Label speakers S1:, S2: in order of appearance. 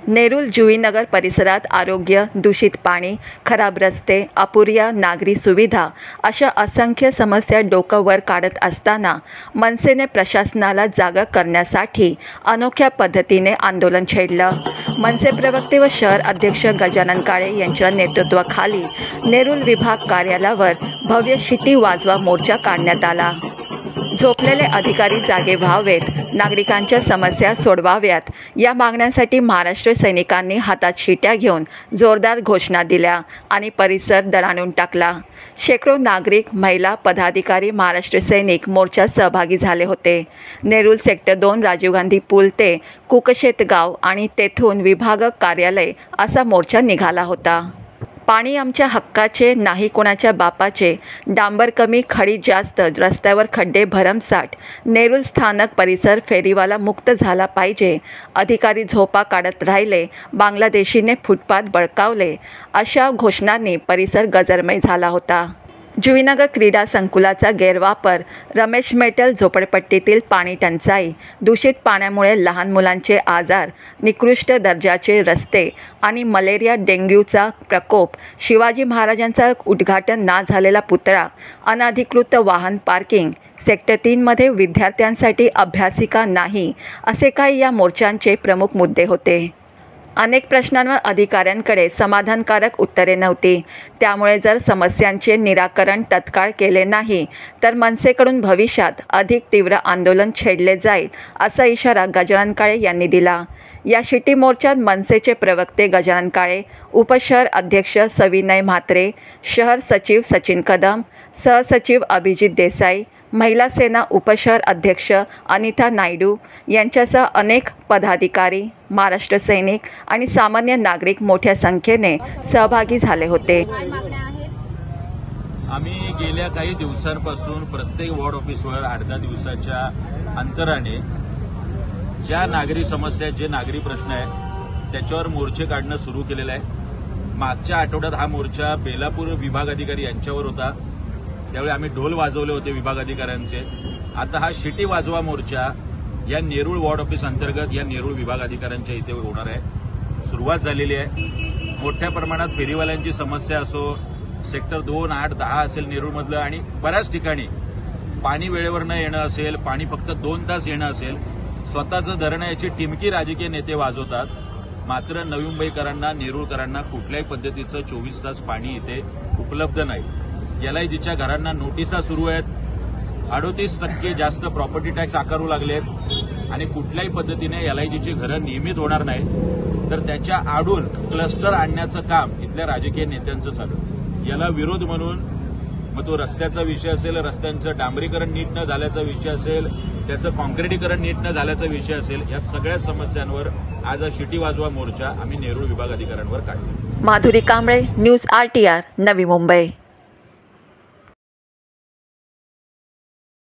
S1: नेरूल जुईनगर परिसरात आरोग्य, दूषित पाणी, खराब रस्ते, अपुऱ्या नागरी सुविधा अशा असंख्य समस्या डोकं वर काढत असताना मनसेने प्रशासनाला जागा करण्यासाठी अनोख्या पद्धतीने आंदोलन छेडलं। मनसे प्रवक्ते व शहर अध्यक्ष गजानन काळे यांच्या नेतृत्वाखाली नेरूल विभाग कार्यालयावर भव्य शिटी वाजवा मोर्चा काढण्यात आला। झोपलेले अधिकारी जागे व्हावेत, नागरिकांच्या समस्या सोडवाव्यात या मागण्यांसाठी महाराष्ट्र सैनिकांनी हातात शिट्या घेऊन जोरदार घोषणा दिल्या आणि परिसर दणाणून टाकला। शेकडो नागरिक, महिला, पदाधिकारी, महाराष्ट्र सैनिक मोर्चात सहभागी झाले होते। नेरूल सेक्टर 2 राजीव गांधी पूल ते कुकशेत गाव आणि तेथून विभाग कार्यालय असा मोर्चा निघाला होता। पाणी आमच्या हक्काचे, नाही कोणाच्या बापाचे, डांबर कमी खडी जास्त, रस्त्यावर खड्डे भरमसाठ, नेरूल स्थानक परिसर फेरीवाला मुक्त झाला पाहिजे, अधिकारी झोपा काढत राहिले, बांगलादेशीने फुटपाथ बळकावले अशा घोषणांनी परिसर गजरमय झाला होता। जुईनगर क्रीडा संकुलाचा गैरवापर, रमेश मेटल झोपडपट्टीतील पाणी टंचाई, दूषित पाण्यामुळे लहान मुलांचे आजार, निकृष्ट दर्जाचे रस्ते आणि मलेरिया डेंग्यूचा प्रकोप, शिवाजी महाराजांचा उद्घाटन ना झालेला पुतळा, अनधिकृत वाहन पार्किंग, सेक्टर 3मध्ये विद्यार्थ्यांसाठी अभ्यासिका नाही असे काही या मोर्चांचे प्रमुख मुद्दे होते। अनेक प्रश्नांवर अधिकाऱ्यांकडे समाधानकारक उत्तरे नव्हती। त्यामुळे जर समस्यांचे निराकरण तत्काळ केले नाही तर मनसेकडून भविष्यात अधिक तीव्र आंदोलन छेडले जाईल असा इशारा गजानन काळे यांनी दिला। या शिटी मोर्चात मनसेचे प्रवक्ते गजानन काळे, उपशहर अध्यक्ष सविनय म्हात्रे, शहर सचिव सचिन कदम, सहसचिव अभिजित देसाई, महिला सेना उपशहर अध्यक्ष अनिता नायडू यांच्यासह अनेक पदाधिकारी, महाराष्ट्र सैनिक आणि सामान्य नागरिक मोठ्या संख्येने सहभागी झाले होते।
S2: आम्ही गेल्या काही दिवसांपासून प्रत्येक वॉर्ड ऑफिसवर 8-10 दिवसाच्या अंतराने ज्या नागरी समस्या, जे नागरी प्रश्न आहेत त्याच्यावर मोर्चे काढणं सुरू केलेलं आहे। मागच्या आठवड्यात हा मोर्चा बेलापूर विभाग अधिकारी यांच्यावर होता, त्यावेळी आम्ही ढोल वाजवले होते विभाग अधिकाऱ्यांचे। आता हा शिटी वाजवा मोर्चा या नेरूळ वॉर्ड ऑफिस अंतर्गत या नेरूळ विभाग अधिकाऱ्यांच्या इथे होणार आहे। सुरुवात झालेली आहे। मोठ्या प्रमाणात फेरीवाल्यांची समस्या असो, सेक्टर 2, 8, 10 असेल नेरूळमधलं, आणि बऱ्याच ठिकाणी पाणी वेळेवर न येणं असेल, पाणी फक्त 2 तास येणं असेल, स्वतःचं धरणं याची टिमकी राजकीय नेते वाजवतात। मात्र नवी मुंबईकरांना, नेरूळकरांना कुठल्याही पद्धतीचं 24 तास पाणी इथे उपलब्ध नाही। LIGच्या घरांना नोटिसा सुरू आहेत, 38% जास्त प्रॉपर्टी टॅक्स आकारू लागलेत आणि कुठल्याही पद्धतीने LIGची घरं नियमित होणार नाही तर त्याच्या आडून क्लस्टर आणण्याचं काम इथल्या राजकीय नेत्यांचं चालू। याला विरोध म्हणून मग तो रस्त्याचा विषय असेल, रस्त्यांचं डांबरीकरण नीट न झाल्याचा विषय असेल, त्याचं कॉन्क्रिटीकरण नीट न झाल्याचा विषय असेल, या सगळ्या समस्यांवर आज हा शिटी वाजवा मोर्चा आम्ही नेरूळ विभाग अधिकाऱ्यांवर काढला।
S1: Madhuri Kamble, news RTR, Navi Mumbai.